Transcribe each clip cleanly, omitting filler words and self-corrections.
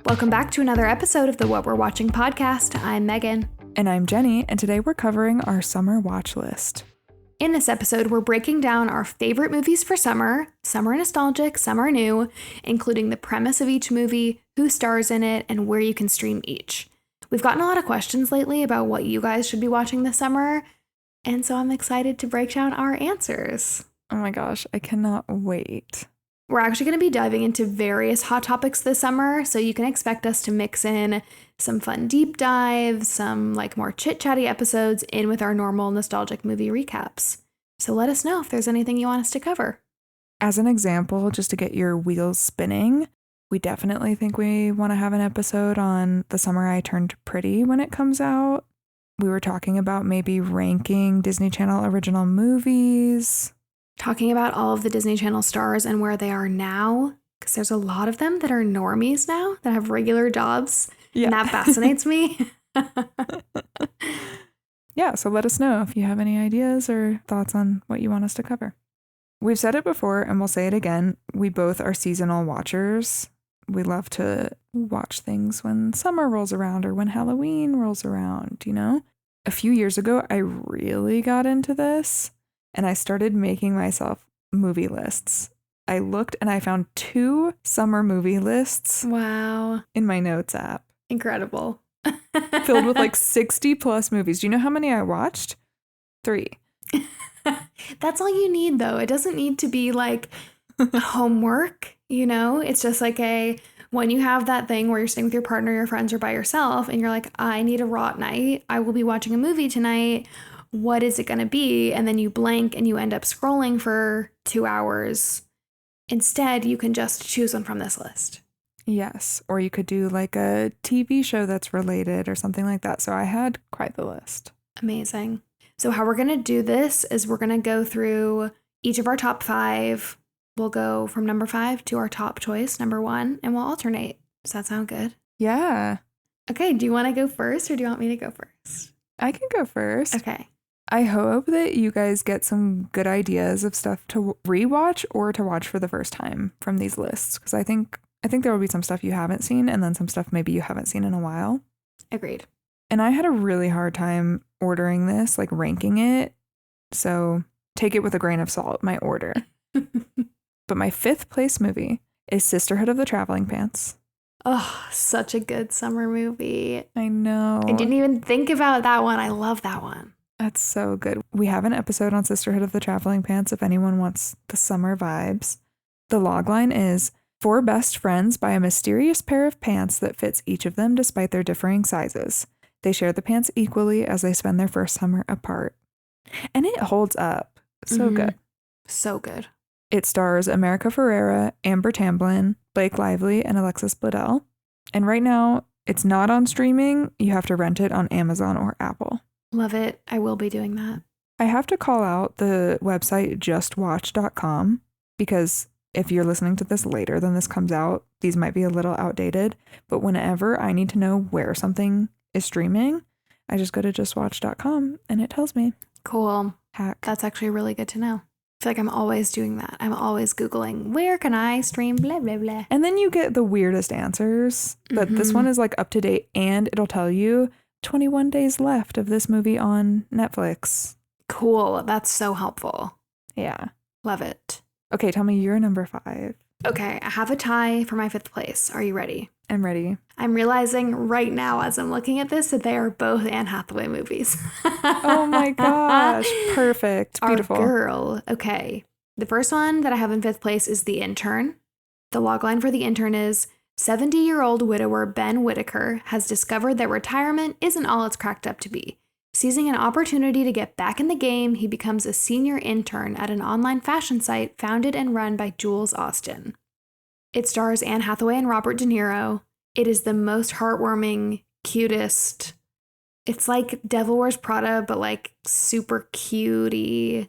Welcome back to another episode of the What We're Watching podcast. I'm Megan. And I'm Jenny, and today we're covering our summer watch list. In this episode, we're breaking down our favorite movies for summer, some are nostalgic, some are new, including the premise of each movie, who stars in it, and where you can stream each. We've gotten a lot of questions lately about what you guys should be watching this summer, and so I'm excited to break down our answers. Oh my gosh, I cannot wait. We're actually going to be diving into various hot topics this summer, so you can expect us to mix in some fun deep dives, some more chit-chatty episodes in with our normal nostalgic movie recaps. So let us know if there's anything you want us to cover. As an example, just to get your wheels spinning, we definitely think we want to have an episode on The Summer I Turned Pretty when it comes out. We were talking about maybe ranking Disney Channel original movies. Talking about all of the Disney Channel stars and where they are now, because there's a lot of them that are normies now, that have regular jobs, and that fascinates me. Yeah, so let us know if you have any ideas or thoughts on what you want us to cover. We've said it before, and we'll say it again, we both are seasonal watchers. We love to watch things when summer rolls around or when Halloween rolls around, you know? A few years ago, I really got into this. And I started making myself movie lists. I looked and I found 2 summer movie lists. Wow. In my notes app. Incredible. Filled with 60 plus movies. Do you know how many I watched? 3. That's all you need though. It doesn't need to be homework, you know? It's just when you have that thing where you're sitting with your partner, your friends, or by yourself, and you're like, I need a rot night. I will be watching a movie tonight. What is it going to be? And then you blank and you end up scrolling for 2 hours. Instead, you can just choose one from this list. Yes. Or you could do a TV show that's related or something like that. So I had quite the list. Amazing. So how we're going to do this is we're going to go through each of our top 5. We'll go from number 5 to our top choice, number 1, and we'll alternate. Does that sound good? Yeah. Okay. Do you want to go first or do you want me to go first? I can go first. Okay. I hope that you guys get some good ideas of stuff to rewatch or to watch for the first time from these lists. Because I think there will be some stuff you haven't seen and then some stuff maybe you haven't seen in a while. Agreed. And I had a really hard time ordering this, ranking it. So take it with a grain of salt, my order. But my 5th place movie is Sisterhood of the Traveling Pants. Oh, such a good summer movie. I know. I didn't even think about that one. I love that one. That's so good. We have an episode on Sisterhood of the Traveling Pants if anyone wants the summer vibes. The logline is 4 best friends buy a mysterious pair of pants that fits each of them despite their differing sizes. They share the pants equally as they spend their first summer apart. And it holds up. So good. So good. It stars America Ferrera, Amber Tamblyn, Blake Lively, and Alexis Bledel. And right now, it's not on streaming. You have to rent it on Amazon or Apple. Love it. I will be doing that. I have to call out the website justwatch.com because if you're listening to this later than this comes out, these might be a little outdated. But whenever I need to know where something is streaming, I just go to justwatch.com and it tells me. Cool. Hack. That's actually really good to know. I feel like I'm always doing that. I'm always Googling, where can I stream blah, blah, blah. And then you get the weirdest answers. But this one is up to date and it'll tell you 21 days left of this movie on Netflix. Cool. That's so helpful. Yeah. Love it. Okay, tell me your number 5. Okay, I have a tie for my 5th place. Are you ready? I'm ready. I'm realizing right now as I'm looking at this that they are both Anne Hathaway movies. Oh my gosh. Perfect. Beautiful. Our girl. Okay. The first one that I have in 5th place is The Intern. The logline for The Intern is 70-year-old widower Ben Whitaker has discovered that retirement isn't all it's cracked up to be. Seizing an opportunity to get back in the game, he becomes a senior intern at an online fashion site founded and run by Jules Austin. It stars Anne Hathaway and Robert De Niro. It is the most heartwarming, cutest. It's like Devil Wears Prada, but super cutie.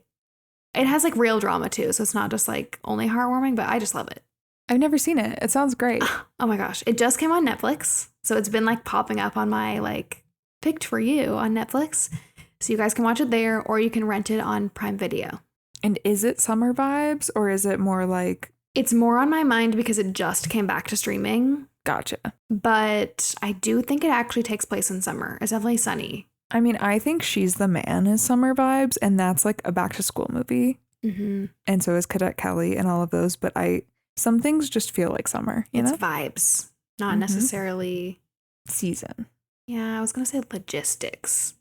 It has real drama too, so it's not just only heartwarming, but I just love it. I've never seen it. It sounds great. Oh my gosh. It just came on Netflix. So it's been popping up on my picked for you on Netflix. So you guys can watch it there or you can rent it on Prime Video. And is it summer vibes or is it more It's more on my mind because it just came back to streaming Gotcha. But I do think it actually takes place in summer. It's definitely sunny. I mean, I think She's the Man is summer vibes, and that's like a back to school movie. Mm-hmm. And so is Cadet Kelly and all of those. But some things just feel like summer, It's know? vibes, not necessarily season. Yeah, I was going to say logistics.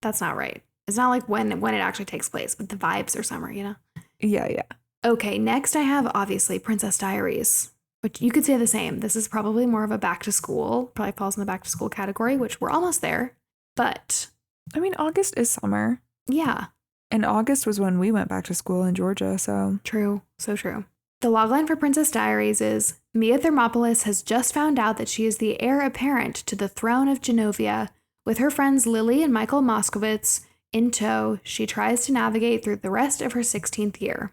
That's not right. It's not like when it actually takes place, but the vibes are summer, you know? Yeah. Okay, next I have obviously Princess Diaries, which you could say the same. This is probably more of a back to school, probably falls in the back to school category, which we're almost there. But I mean, August is summer. Yeah. And August was when we went back to school in Georgia, so. True. So true. The logline for Princess Diaries is Mia Thermopolis has just found out that she is the heir apparent to the throne of Genovia. With her friends Lily and Michael Moskowitz in tow, she tries to navigate through the rest of her 16th year.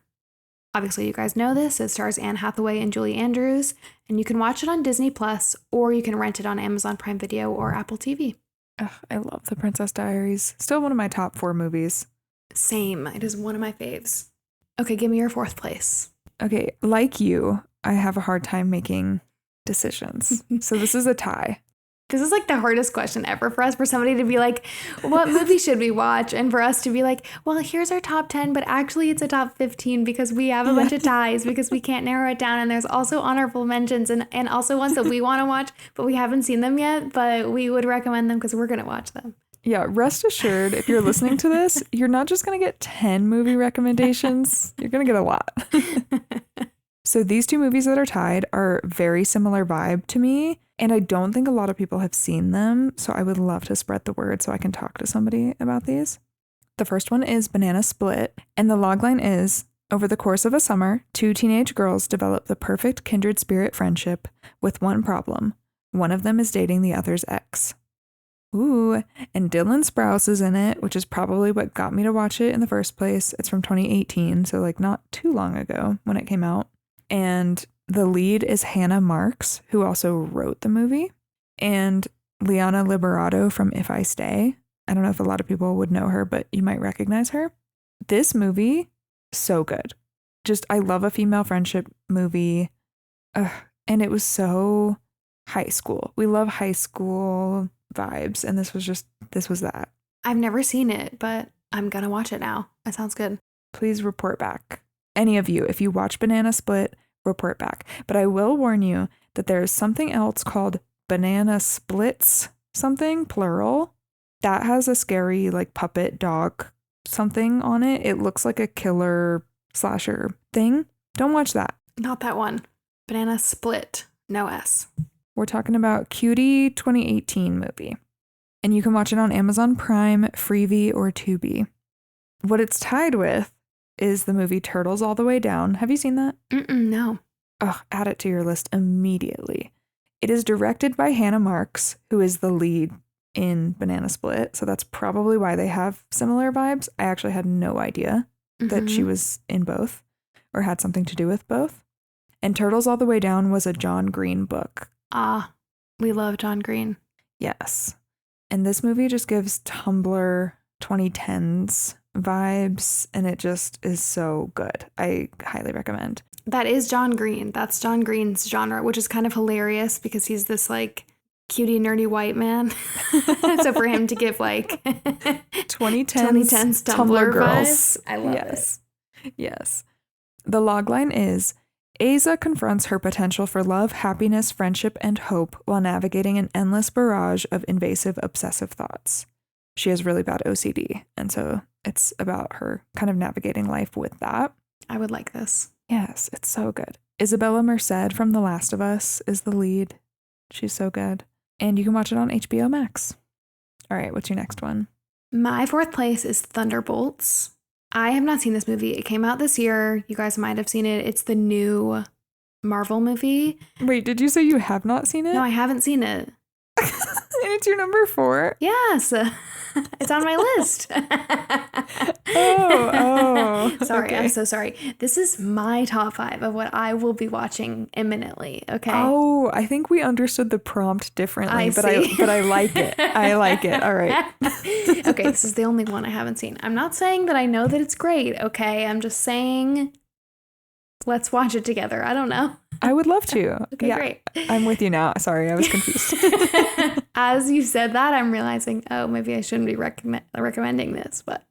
Obviously, you guys know this. It stars Anne Hathaway and Julie Andrews, and you can watch it on Disney Plus, or you can rent it on Amazon Prime Video or Apple TV. Ugh, I love The Princess Diaries. Still one of my top 4 movies. Same. It is one of my faves. Okay, give me your 4th place. Okay, like you, I have a hard time making decisions. So this is a tie. This is like the hardest question ever for us, for somebody to be like, what movie should we watch? And for us to be like, well, here's our top 10, but actually it's a top 15 because we have a bunch of ties because we can't narrow it down. And there's also honorable mentions and also ones that we want to watch, but we haven't seen them yet, but we would recommend them because we're going to watch them. Yeah, rest assured, if you're listening to this, you're not just going to get 10 movie recommendations. You're going to get a lot. So these 2 movies that are tied are very similar vibe to me, and I don't think a lot of people have seen them, so I would love to spread the word so I can talk to somebody about these. The first one is Banana Split, and the logline is, over the course of a summer, 2 teenage girls develop the perfect kindred spirit friendship with one problem. One of them is dating the other's ex. Ooh, and Dylan Sprouse is in it, which is probably what got me to watch it in the first place. It's from 2018, so like not too long ago when it came out. And the lead is Hannah Marks, who also wrote the movie, and Liana Liberato from If I Stay. I don't know if a lot of people would know her, but you might recognize her. This movie, so good. Just, I love a female friendship movie. And it was so high school. We love high school vibes, and this was that. I've never seen it, but I'm gonna watch it now. That sounds good. Please report back. Any of you, if you watch Banana Split, report back. But I will warn you that there's something else called Banana Splits, something, plural, that has a scary like puppet dog something on it. It looks like a killer slasher thing. Don't watch that. Not that one. Banana Split, no S. We're talking about Cutie 2018 movie. And you can watch it on Amazon Prime, Freevee, or Tubi. What it's tied with is the movie Turtles All the Way Down. Have you seen that? No. Oh, add it to your list immediately. It is directed by Hannah Marks, who is the lead in Banana Split. So that's probably why they have similar vibes. I actually had no idea that she was in both or had something to do with both. And Turtles All the Way Down was a John Green book. Ah, we love John Green. Yes. And this movie just gives Tumblr 2010s vibes, and it just is so good. I highly recommend. That is John Green. That's John Green's genre, which is kind of hilarious because he's this like cutie nerdy white man. So for him to give like 2010s Tumblr girls. vibes, I love it. Yes. The logline is Aza confronts her potential for love, happiness, friendship, and hope while navigating an endless barrage of invasive, obsessive thoughts. She has really bad OCD, and so it's about her kind of navigating life with that. I would like this. Yes, it's so good. Isabella Merced from The Last of Us is the lead. She's so good. And you can watch it on HBO Max. All right, what's your next one? My 4th place is Thunderbolts. I have not seen this movie. It came out this year. You guys might have seen it. It's the new Marvel movie. Wait, did you say you have not seen it? No, I haven't seen it. And it's your number 4? Yes. It's on my list. Sorry, okay. I'm so sorry. This is my top 5 of what I will be watching imminently, okay? Oh, I think we understood the prompt differently, but see. I like it. I like it. All right. Okay, this is the only one I haven't seen. I'm not saying that I know that it's great, okay? I'm just saying let's watch it together. I don't know. I would love to. Okay, great. I'm with you now. Sorry, I was confused. As you said that, I'm realizing, oh, maybe I shouldn't be recommending this, but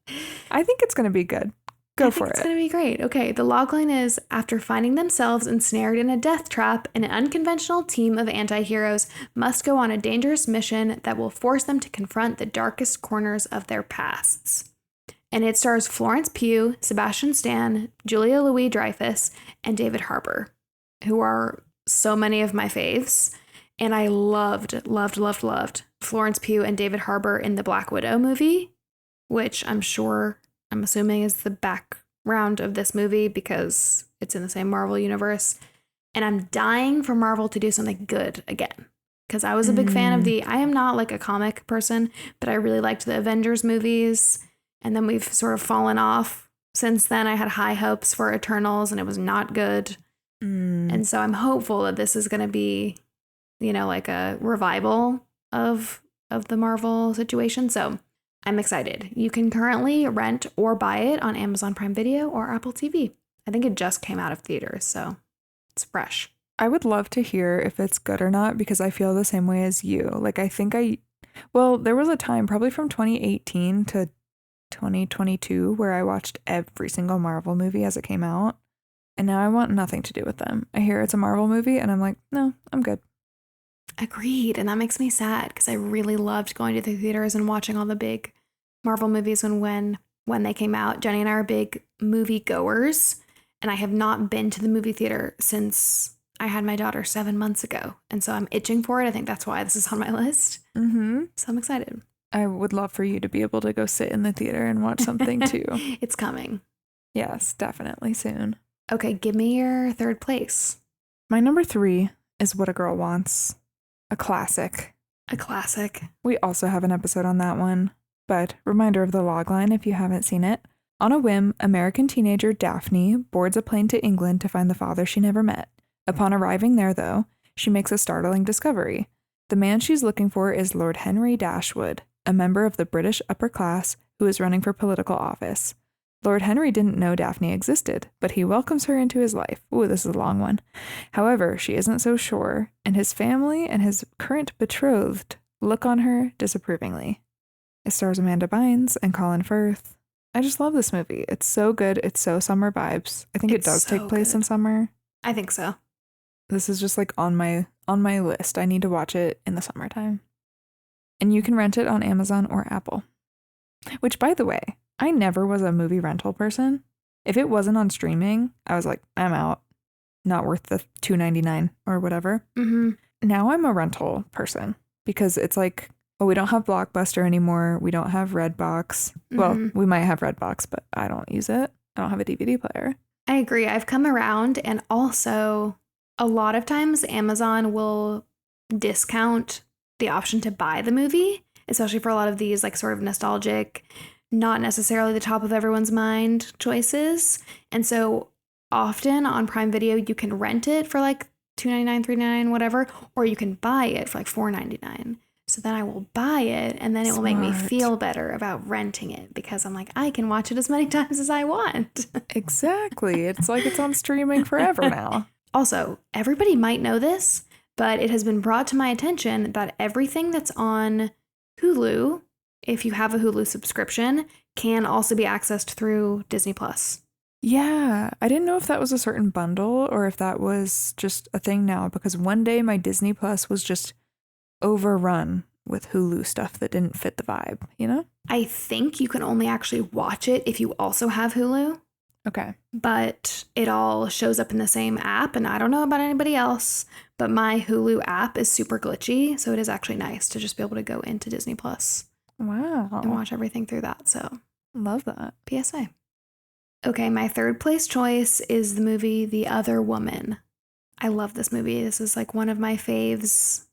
I think it's going to be good. Go for it. It's going to be great. Okay, the logline is, after finding themselves ensnared in a death trap, an unconventional team of anti-heroes must go on a dangerous mission that will force them to confront the darkest corners of their pasts. And it stars Florence Pugh, Sebastian Stan, Julia Louis-Dreyfus, and David Harbour, who are so many of my faves. And I loved Florence Pugh and David Harbour in the Black Widow movie, which I'm assuming is the background of this movie because it's in the same Marvel universe. And I'm dying for Marvel to do something good again. Because I was a big fan of I am not like a comic person, but I really liked the Avengers movies. And then we've sort of fallen off since then. I had high hopes for Eternals and it was not good. And so I'm hopeful that this is going to be, like a revival of the Marvel situation. So I'm excited. You can currently rent or buy it on Amazon Prime Video or Apple TV. I think it just came out of theaters, so it's fresh. I would love to hear if it's good or not because I feel the same way as you. Like, there was a time probably from 2018 to 2022 where I watched every single Marvel movie as it came out. And now I want nothing to do with them. I hear it's a Marvel movie and I'm like, no, I'm good. Agreed. And that makes me sad because I really loved going to the theaters and watching all the big Marvel movies when they came out. Jenny and I are big movie goers, and I have not been to the movie theater since I had my daughter 7 months ago. And so I'm itching for it. I think that's why this is on my list. Mm-hmm. So I'm excited. I would love for you to be able to go sit in the theater and watch something too. It's coming. Yes, definitely soon. Okay, give me your third place. My number 3 is What a Girl Wants. A classic. A classic. We also have an episode on that one. But reminder of the logline if you haven't seen it. On a whim, American teenager Daphne boards a plane to England to find the father she never met. Upon arriving there, though, she makes a startling discovery. The man she's looking for is Lord Henry Dashwood, a member of the British upper class who is running for political office. Lord Henry didn't know Daphne existed, but he welcomes her into his life. Ooh, this is a long one. However, she isn't so sure, and his family and his current betrothed look on her disapprovingly. It stars Amanda Bynes and Colin Firth. I just love this movie. It's so good. It's so summer vibes. I think it does take place in summer. I think so. This is just like on my list. I need to watch it in the summertime. And you can rent it on Amazon or Apple. Which, by the way, I never was a movie rental person. If it wasn't on streaming, I was like, I'm out. Not worth the $2.99 or whatever. Mm-hmm. Now I'm a rental person because it's like, well, we don't have Blockbuster anymore. We don't have Redbox. Mm-hmm. Well, we might have Redbox, but I don't use it. I don't have a DVD player. I agree. I've come around, and also a lot of times Amazon will discount the option to buy the movie, especially for a lot of these like sort of nostalgic, not necessarily the top of everyone's mind choices. And so often on Prime Video, you can rent it for like $2.99, $3.99, whatever, or you can buy it for like $4.99. So then I will buy it, and then it will make me feel better about renting it because I'm like, I can watch it as many times as I want. Exactly. It's like it's on streaming forever now. Also, everybody might know this, but it has been brought to my attention that everything that's on Hulu, if you have a Hulu subscription, can also be accessed through Disney Plus. Yeah, I didn't know if that was a certain bundle or if that was just a thing now, because one day my Disney Plus was just overrun with Hulu stuff that didn't fit the vibe, you know? I think you can only actually watch it if you also have Hulu. Okay. But it all shows up in the same app, and I don't know about anybody else, but my Hulu app is super glitchy, so it is actually nice to just be able to go into Disney Plus. Wow. And watch everything through that, so. Love that. PSA. Okay, my third place choice is the movie The Other Woman. I love this movie. This is like one of my faves.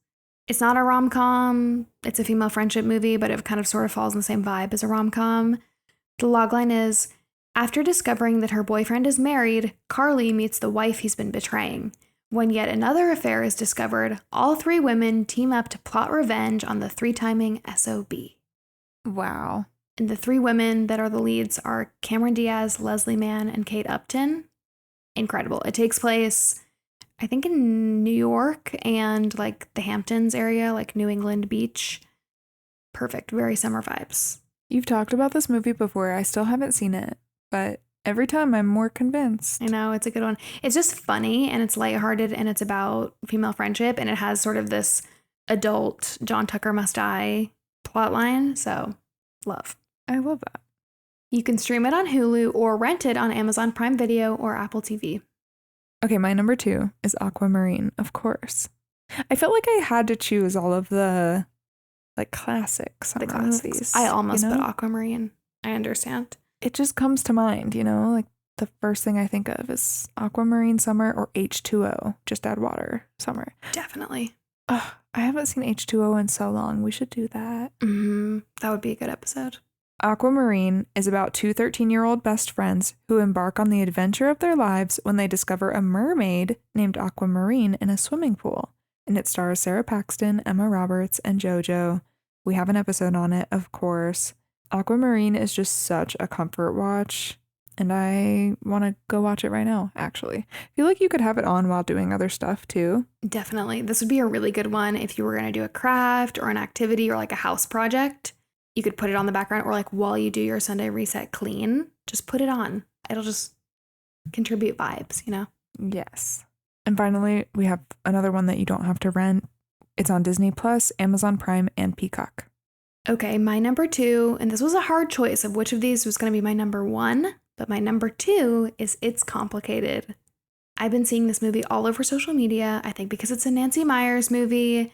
It's not a rom-com. It's a female friendship movie, but it kind of sort of falls in the same vibe as a rom-com. The logline is, after discovering that her boyfriend is married, Carly meets the wife he's been betraying. When yet another affair is discovered, all three women team up to plot revenge on the three-timing SOB. Wow. And the three women that are the leads are Cameron Diaz, Leslie Mann, and Kate Upton. Incredible. It takes place I think in New York and like the Hamptons area, like New England Beach. Perfect. Very summer vibes. You've talked about this movie before. I still haven't seen it, but every time I'm more convinced. I know, it's a good one. It's just funny and it's lighthearted and it's about female friendship and it has sort of this adult John Tucker Must Die plotline. So, love. I love that. You can stream it on Hulu or rent it on Amazon Prime Video or Apple TV. Okay, my number 2 is Aquamarine, of course. I felt like I had to choose all of the like classic summer movies. I almost you know? put Aquamarine. I understand. It just comes to mind, you know, like the first thing I think of is Aquamarine summer or H2O, just add water summer. Definitely. Oh, I haven't seen H2O in so long. We should do that. That would be a good episode. Aquamarine is about two 13-year-old best friends who embark on the adventure of their lives when they discover a mermaid named Aquamarine in a swimming pool. And it stars Sarah Paxton, Emma Roberts, and JoJo. We have an episode on it, of course. Aquamarine is just such a comfort watch, and I want to go watch it right now, actually. I feel like you could have it on while doing other stuff, too. Definitely. This would be a really good one if you were going to do a craft or an activity or like a house project. You could put it on the background or like while you do your Sunday reset clean, just put it on. It'll just contribute vibes, you know? Yes. And finally, we have another one that you don't have to rent. It's on Disney Plus, Amazon Prime, and Peacock. Okay, my number 2, and this was a hard choice of which of these was going to be my number 1, but my number 2 is It's Complicated. I've been seeing this movie all over social media, I think because it's a Nancy Meyers movie,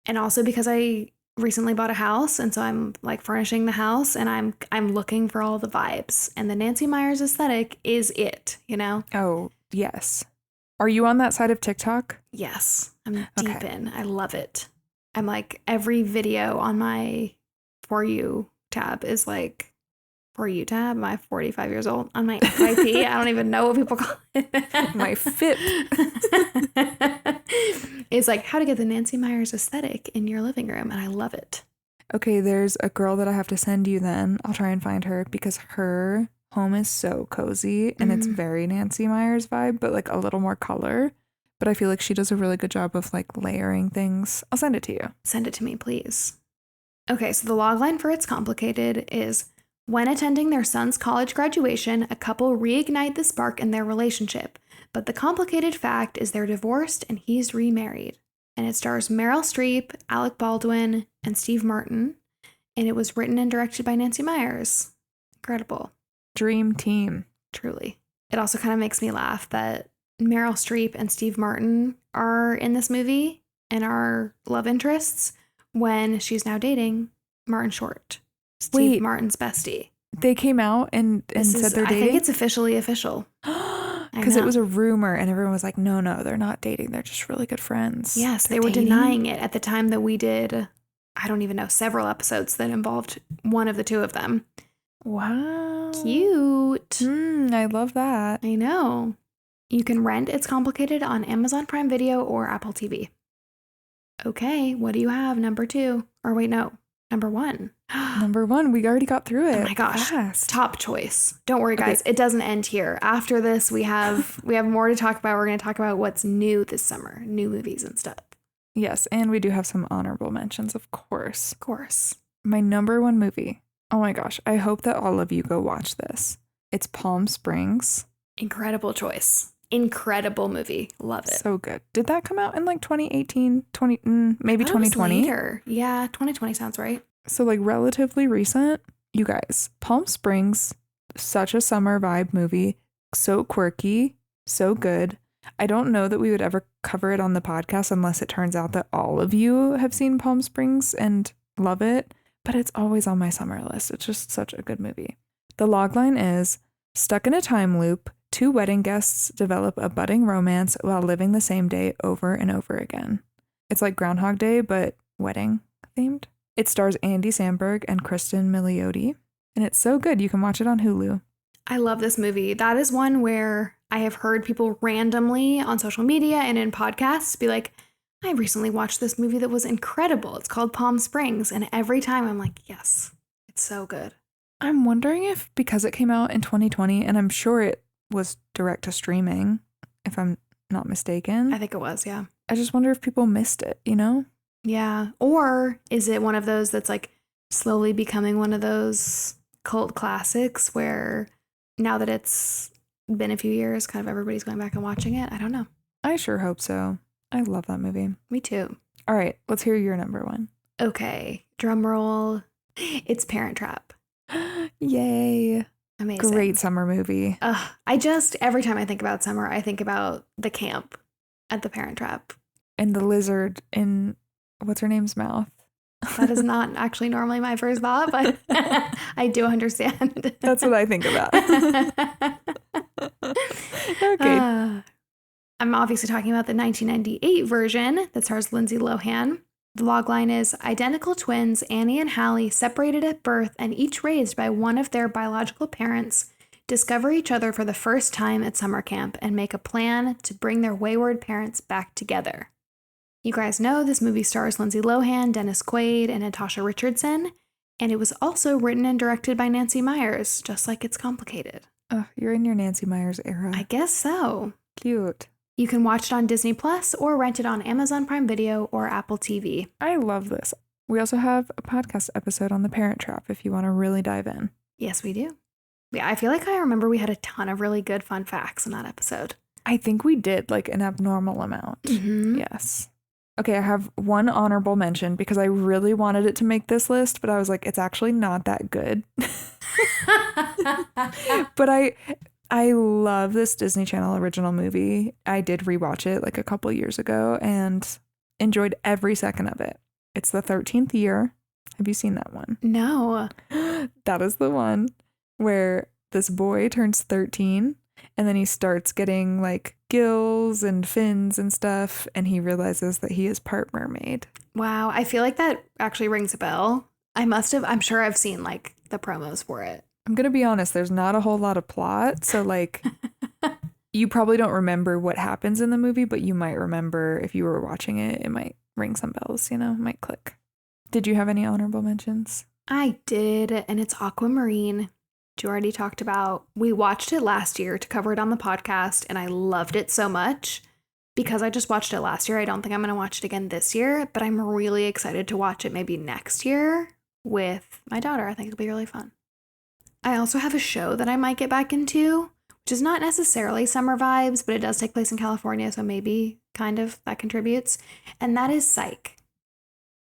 and also because I recently bought a house, and so I'm like furnishing the house, and I'm looking for all the vibes, and the Nancy Meyers aesthetic is it, you know? Oh, yes. Are you on that side of TikTok? Yes, I'm deep in. I love it. I'm like, every video on my For You tab is like, For You tab, my 45 years old, on my FYP. I don't even know what people call it. My FIP. It's like how to get the Nancy Meyers aesthetic in your living room, and I love it. Okay, there's a girl that I have to send you then. I'll try and find her because her home is so cozy and it's very Nancy Meyers vibe, but like a little more color. But I feel like she does a really good job of like layering things. I'll send it to you. Send it to me, please. Okay, so the logline for It's Complicated is, when attending their son's college graduation, a couple reignite the spark in their relationship. But the complicated fact is they're divorced and he's remarried. And it stars Meryl Streep, Alec Baldwin, and Steve Martin. And it was written and directed by Nancy Meyers. Incredible. Dream team. Truly. It also kind of makes me laugh that Meryl Streep and Steve Martin are in this movie and are love interests when she's now dating Martin Short, Steve Martin's bestie. They came out and said they're dating? I think it's officially official. Because it was a rumor and everyone was like, no, they're not dating. They're just really good friends. Yes, they were denying it at the time that we did, I don't even know, several episodes that involved one of the two of them. Wow. Cute. I love that. I know. You can rent It's Complicated on Amazon Prime Video or Apple TV. Okay, what do you have? Number 2. Or wait, no. Number 1. Number 1. We already got through it. Oh my gosh. Fast. Top choice. Don't worry, guys. Okay. It doesn't end here. After this, we have more to talk about. We're going to talk about what's new this summer. New movies and stuff. Yes, and we do have some honorable mentions, of course. Of course. My number 1 movie. Oh my gosh. I hope that all of you go watch this. It's Palm Springs. Incredible choice. Incredible movie. Love it. So good. Did that come out in like 2018, maybe 2020? Later. Yeah, 2020 sounds right. So like relatively recent. You guys, Palm Springs, such a summer vibe movie. So quirky, so good. I don't know that we would ever cover it on the podcast unless it turns out that all of you have seen Palm Springs and love it. But it's always on my summer list. It's just such a good movie. The logline is, stuck in a time loop, 2 wedding guests develop a budding romance while living the same day over and over again. It's like Groundhog Day, but wedding themed. It stars Andy Samberg and Kristen Milioti, and it's so good. You can watch it on Hulu. I love this movie. That is one where I have heard people randomly on social media and in podcasts be like, I recently watched this movie that was incredible. It's called Palm Springs. And every time I'm like, yes, it's so good. I'm wondering if because it came out in 2020, and I'm sure it was direct to streaming, if I'm not mistaken. I think it was, yeah. I just wonder if people missed it, you know? Yeah. Or is it one of those that's like slowly becoming one of those cult classics where now that it's been a few years, kind of everybody's going back and watching it? I don't know. I sure hope so. I love that movie. Me too. All right, let's hear your number one. Okay. Drum roll. It's Parent Trap. Yay. Amazing. Great summer movie. Every time I think about summer, I think about the camp at the Parent Trap. And the lizard in what's her name's mouth. That is not actually normally my first thought, but I do understand. That's what I think about. Okay. I'm obviously talking about the 1998 version that stars Lindsay Lohan. The logline is identical twins Annie and Hallie, separated at birth and each raised by one of their biological parents, discover each other for the first time at summer camp and make a plan to bring their wayward parents back together. You guys know this movie stars Lindsay Lohan, Dennis Quaid, and Natasha Richardson, and it was also written and directed by Nancy Meyers, just like It's Complicated. Oh, you're in your Nancy Meyers era. I guess so. Cute. You can watch it on Disney Plus or rent it on Amazon Prime Video or Apple TV. I love this. We also have a podcast episode on The Parent Trap if you want to really dive in. Yes, we do. Yeah, I feel like I remember we had a ton of really good fun facts in that episode. I think we did like an abnormal amount. Mm-hmm. Yes. Okay, I have one honorable mention because I really wanted it to make this list, but I was like, it's actually not that good. But I love this Disney Channel original movie. I did rewatch it like a couple years ago and enjoyed every second of it. It's The 13th Year. Have you seen that one? No. That is the one where this boy turns 13 and then he starts getting like gills and fins and stuff, and he realizes that he is part mermaid. Wow, I feel like that actually rings a bell. I'm sure I've seen like the promos for it. I'm going to be honest, there's not a whole lot of plot. So like you probably don't remember what happens in the movie, but you might remember if you were watching it, it might ring some bells, you know, it might click. Did you have any honorable mentions? I did, and it's Aquamarine, which you already talked about. We watched it last year to cover it on the podcast, and I loved it so much. Because I just watched it last year, I don't think I'm going to watch it again this year, but I'm really excited to watch it maybe next year with my daughter. I think it'll be really fun. I also have a show that I might get back into, which is not necessarily summer vibes, but it does take place in California, so maybe kind of that contributes. And that is Psych.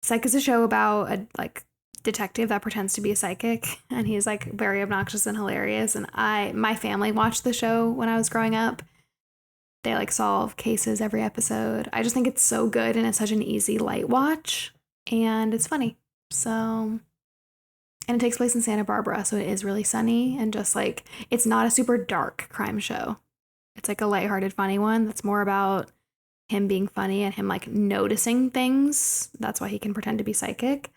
Psych is a show about a detective that pretends to be a psychic, and he's like very obnoxious and hilarious. And my family watched the show when I was growing up. They like solve cases every episode. I just think it's so good, and it's such an easy light watch, and it's funny. So, and it takes place in Santa Barbara, so it is really sunny, and just like, it's not a super dark crime show. It's like a lighthearted, funny one that's more about him being funny and him like noticing things. That's why he can pretend to be psychic,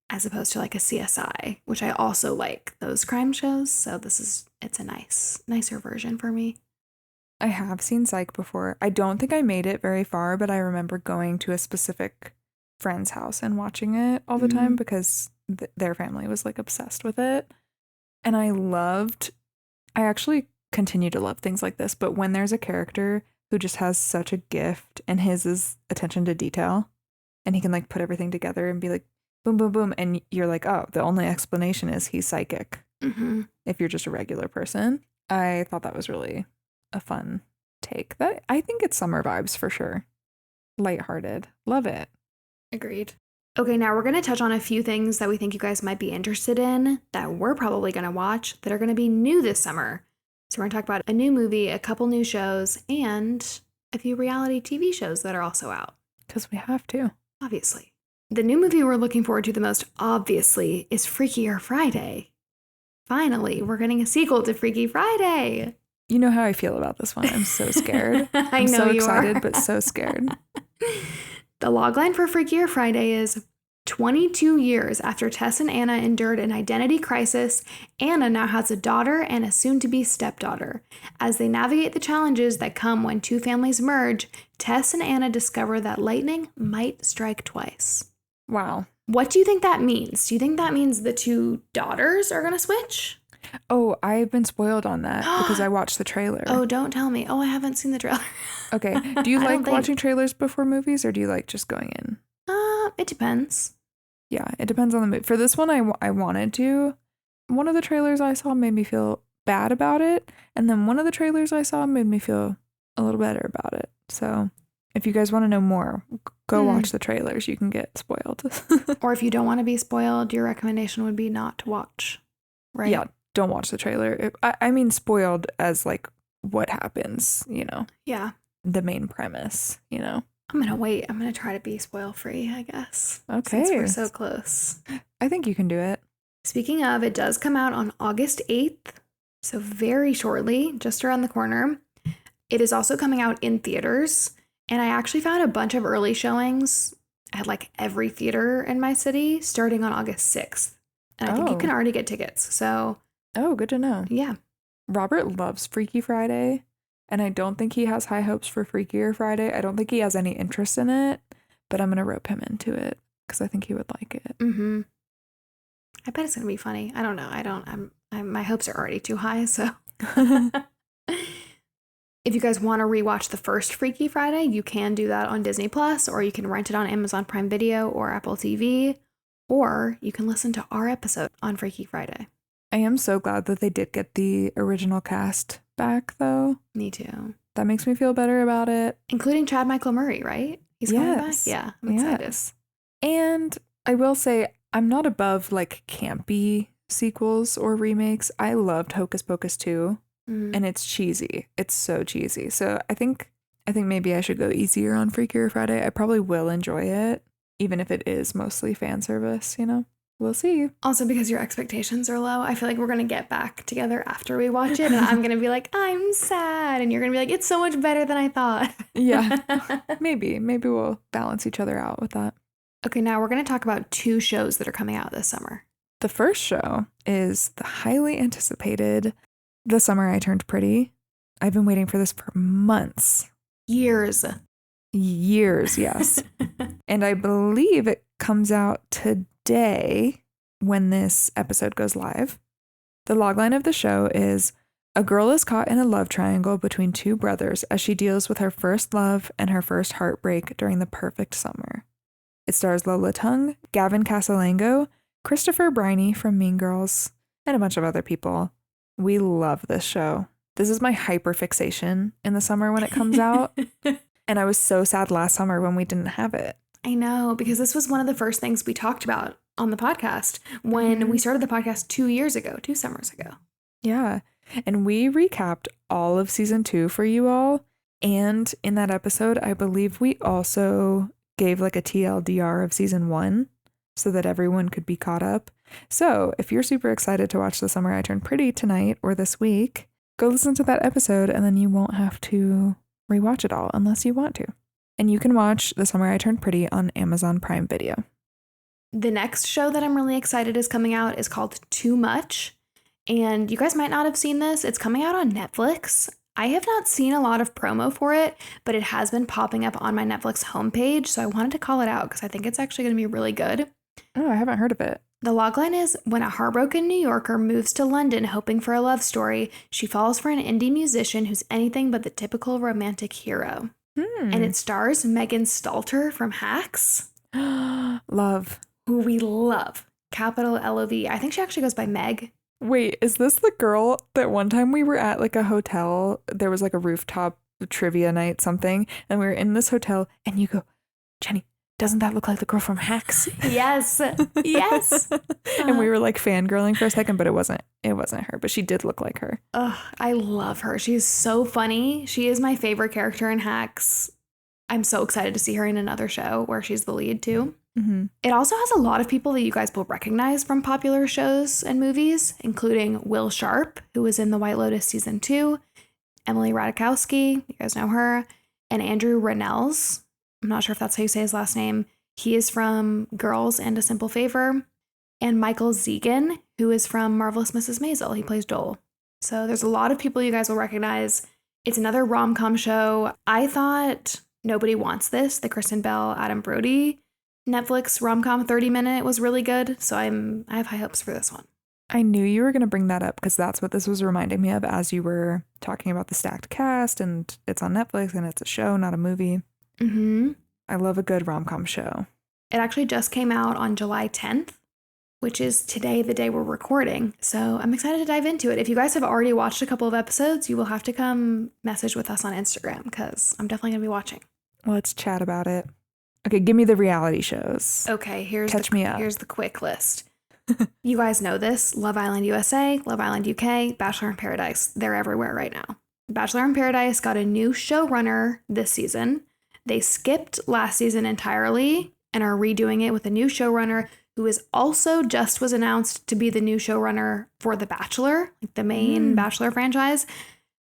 as opposed to like a CSI, which I also like those crime shows. So it's a nicer version for me. I have seen Psych before. I don't think I made it very far, but I remember going to a specific friend's house and watching it all the time because their family was like obsessed with it. And I actually continue to love things like this, but when there's a character who just has such a gift, and his is attention to detail, and he can like put everything together and be like boom, boom, boom, and you're like, oh, the only explanation is he's psychic. If you're just a regular person. I thought that was really a fun take. That I think it's summer vibes for sure. Lighthearted. Love it. Agreed. Okay, now we're going to touch on a few things that we think you guys might be interested in that we're probably going to watch that are going to be new this summer. So we're going to talk about a new movie, a couple new shows, and a few reality TV shows that are also out. Because we have to. Obviously. The new movie we're looking forward to the most, obviously, is Freakier Friday. Finally, we're getting a sequel to Freaky Friday. You know how I feel about this one. I'm so scared. I'm so excited, but so scared. The logline for Freakier Friday is 22 years after Tess and Anna endured an identity crisis, Anna now has a daughter and a soon-to-be stepdaughter. As they navigate the challenges that come when two families merge, Tess and Anna discover that lightning might strike twice. Wow. What do you think that means? Do you think that means the two daughters are going to switch? Oh, I've been spoiled on that because I watched the trailer. Oh, don't tell me. Oh, I haven't seen the trailer. Okay. Do you I don't like think. watching trailers before movies or do you like just going in? It depends. Yeah, it depends on the movie. For this one, I wanted to. One of the trailers I saw made me feel bad about it. And then one of the trailers I saw made me feel a little better about it. So if you guys want to know more, go watch the trailers. You can get spoiled. Or if you don't want to be spoiled, your recommendation would be not to watch, right? Yeah, don't watch the trailer. I mean, spoiled as like what happens, Yeah. the main premise, I'm going to wait. I'm going to try to be spoil free, I guess. Okay. Since we're so close. I think you can do it. Speaking of, it does come out on August 8th. So very shortly, just around the corner. It is also coming out in theaters. And I actually found a bunch of early showings at like every theater in my city starting on August 6th. And I think you can already get tickets. So. Oh, good to know. Yeah. Robert loves Freaky Friday. And I don't think he has high hopes for Freakier Friday. I don't think he has any interest in it. But I'm going to rope him into it because I think he would like it. Mm-hmm. I bet it's going to be funny. I don't know. My hopes are already too high, so. If you guys want to rewatch the first Freaky Friday, you can do that on Disney Plus, or you can rent it on Amazon Prime Video or Apple TV, or you can listen to our episode on Freaky Friday. I am so glad that they did get the original cast back, though. Me too. That makes me feel better about it. Including Chad Michael Murray, right? He's coming back? Yeah, I'm excited. Yes. And I will say, I'm not above like campy sequels or remakes. I loved Hocus Pocus 2. And it's cheesy. It's so cheesy. So I think maybe I should go easier on Freakier Friday. I probably will enjoy it, even if it is mostly fan service, We'll see. Also, because your expectations are low, I feel like we're going to get back together after we watch it. And I'm going to be like, I'm sad. And you're going to be like, it's so much better than I thought. Yeah, maybe. Maybe we'll balance each other out with that. Okay, now we're going to talk about 2 shows that are coming out this summer. The first show is the highly anticipated The Summer I Turned Pretty. I've been waiting for this for months. Years, yes. And I believe it comes out today when this episode goes live. The logline of the show is: a girl is caught in a love triangle between 2 brothers as she deals with her first love and her first heartbreak during the perfect summer. It stars Lola Tung, Gavin Casalango, Christopher Briney from Mean Girls, and a bunch of other people. We love this show. This is my hyperfixation in the summer when it comes out. And I was so sad last summer when we didn't have it. I know, because this was one of the first things we talked about on the podcast when we started the podcast 2 summers ago. Yeah. And we recapped all of season 2 for you all. And in that episode, I believe we also gave like a TLDR of season 1 so that everyone could be caught up. So if you're super excited to watch The Summer I Turned Pretty tonight or this week, go listen to that episode and then you won't have to rewatch it all unless you want to. And you can watch The Summer I Turned Pretty on Amazon Prime Video. The next show that I'm really excited is coming out is called Too Much. And you guys might not have seen this. It's coming out on Netflix. I have not seen a lot of promo for it, but it has been popping up on my Netflix homepage. So I wanted to call it out because I think it's actually going to be really good. Oh, I haven't heard of it. The logline is: when a heartbroken New Yorker moves to London hoping for a love story, she falls for an indie musician who's anything but the typical romantic hero. And it stars Megan Stalter from Hacks. Love. Who we love. Capital L-O-V. I think she actually goes by Meg. Wait, is this the girl that one time we were at like a hotel? There was like a rooftop trivia night something. And we were in this hotel and you go, Jenny, doesn't that look like the girl from Hacks? Yes. Yes. And we were like fangirling for a second, but it wasn't her, but she did look like her. I love her. She's so funny. She is my favorite character in Hacks. I'm so excited to see her in another show where she's the lead too. Mm-hmm. It also has a lot of people that you guys will recognize from popular shows and movies, including Will Sharp, who was in The White Lotus season 2, Emily Ratajkowski, you guys know her, and Andrew Rannells. I'm not sure if that's how you say his last name. He is from Girls and A Simple Favor. And Michael Zegan, who is from Marvelous Mrs. Maisel. He plays Joel. So there's a lot of people you guys will recognize. It's another rom-com show. I thought Nobody Wants This, the Kristen Bell, Adam Brody Netflix rom-com 30-minute was really good. So I have high hopes for this one. I knew you were going to bring that up because that's what this was reminding me of as you were talking about the stacked cast, and it's on Netflix and it's a show, not a movie. Mm-hmm. I love a good rom-com show. It actually just came out on July 10th, which is today, the day we're recording. So I'm excited to dive into it. If you guys have already watched a couple of episodes, you will have to come message with us on Instagram because I'm definitely going to be watching. Let's chat about it. Okay, give me the reality shows. Okay, here's the quick list. You guys know this. Love Island USA, Love Island UK, Bachelor in Paradise. They're everywhere right now. Bachelor in Paradise got a new showrunner this season. They skipped last season entirely and are redoing it with a new showrunner who is also just was announced to be the new showrunner for The Bachelor, like the main Bachelor franchise.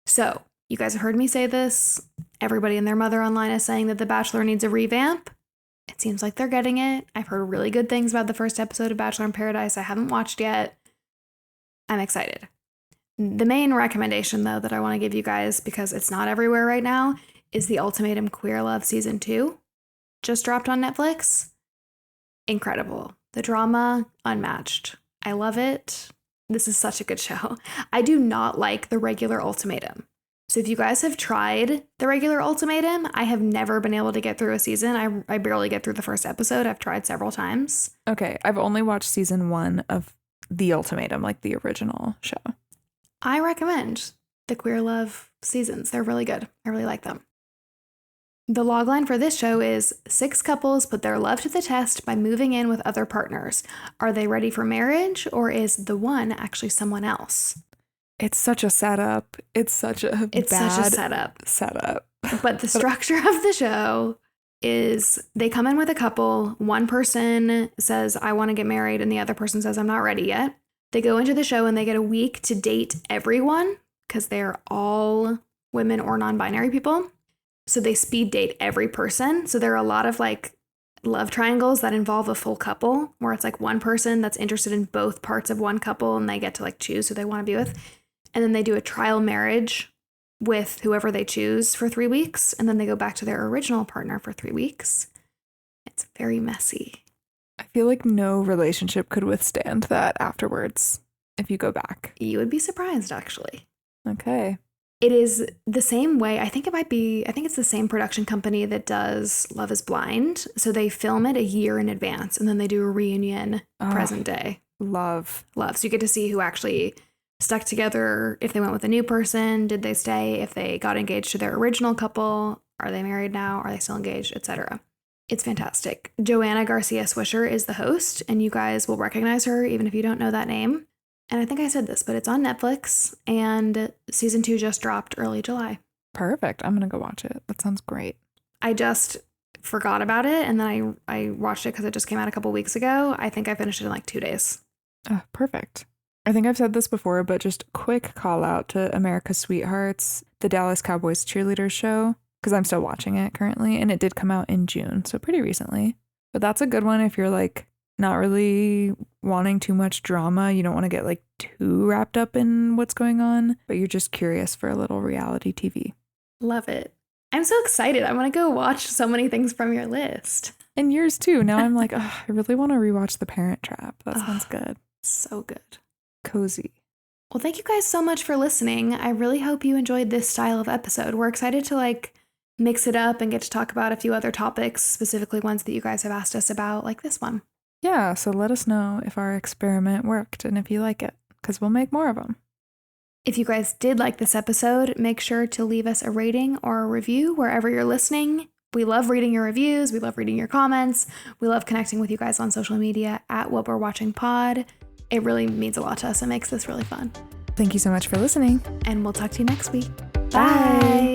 So you guys have heard me say this. Everybody and their mother online is saying that The Bachelor needs a revamp. It seems like they're getting it. I've heard really good things about the first episode of Bachelor in Paradise. I haven't watched yet. I'm excited. The main recommendation, though, that I want to give you guys, because it's not everywhere right now, is The Ultimatum Queer Love Season 2. Just dropped on Netflix. Incredible. The drama, unmatched. I love it. This is such a good show. I do not like the regular Ultimatum. So if you guys have tried the regular Ultimatum, I have never been able to get through a season. I barely get through the first episode. I've tried several times. Okay, I've only watched season 1 of The Ultimatum, like the original show. I recommend the Queer Love seasons. They're really good. I really like them. The logline for this show is 6 couples put their love to the test by moving in with other partners. Are they ready for marriage, or is the one actually someone else? It's such a setup. It's such a setup. But the structure of the show is they come in with a couple. One person says, I want to get married, and the other person says, I'm not ready yet. They go into the show and they get a week to date everyone because they're all women or non-binary people. So they speed date every person. So there are a lot of like love triangles that involve a full couple where it's like one person that's interested in both parts of one couple and they get to like choose who they want to be with. And then they do a trial marriage with whoever they choose for 3 weeks. And then they go back to their original partner for 3 weeks. It's very messy. I feel like no relationship could withstand that afterwards if you go back. You would be surprised, actually. Okay. It is the same way. I think it's the same production company that does Love is Blind. So they film it a year in advance and then they do a reunion present day. Love. So you get to see who actually stuck together, if they went with a new person, did they stay, if they got engaged to their original couple, are they married now, are they still engaged, etc. It's fantastic. Joanna Garcia Swisher is the host, and you guys will recognize her even if you don't know that name. And I think I said this, but it's on Netflix, and season 2 just dropped early July. Perfect. I'm going to go watch it. That sounds great. I just forgot about it, and then I watched it because it just came out a couple weeks ago. I think I finished it in like 2 days. Oh, perfect. I think I've said this before, but just quick call out to America's Sweethearts, the Dallas Cowboys cheerleaders show, because I'm still watching it currently, and it did come out in June, so pretty recently. But that's a good one if you're like not really wanting too much drama. You don't want to get like too wrapped up in what's going on, but you're just curious for a little reality TV. Love it. I'm so excited. I want to go watch so many things from your list. And yours too. Now I'm like, I really want to rewatch The Parent Trap. That sounds good. So good. Cozy. Well, thank you guys so much for listening. I really hope you enjoyed this style of episode. We're excited to like mix it up and get to talk about a few other topics, specifically ones that you guys have asked us about, like this one. Yeah, so let us know if our experiment worked and if you like it, because we'll make more of them. If you guys did like this episode, make sure to leave us a rating or a review wherever you're listening. We love reading your reviews. We love reading your comments. We love connecting with you guys on social media at What We're Watching Pod. It really means a lot to us. It makes this really fun. Thank you so much for listening. And we'll talk to you next week. Bye.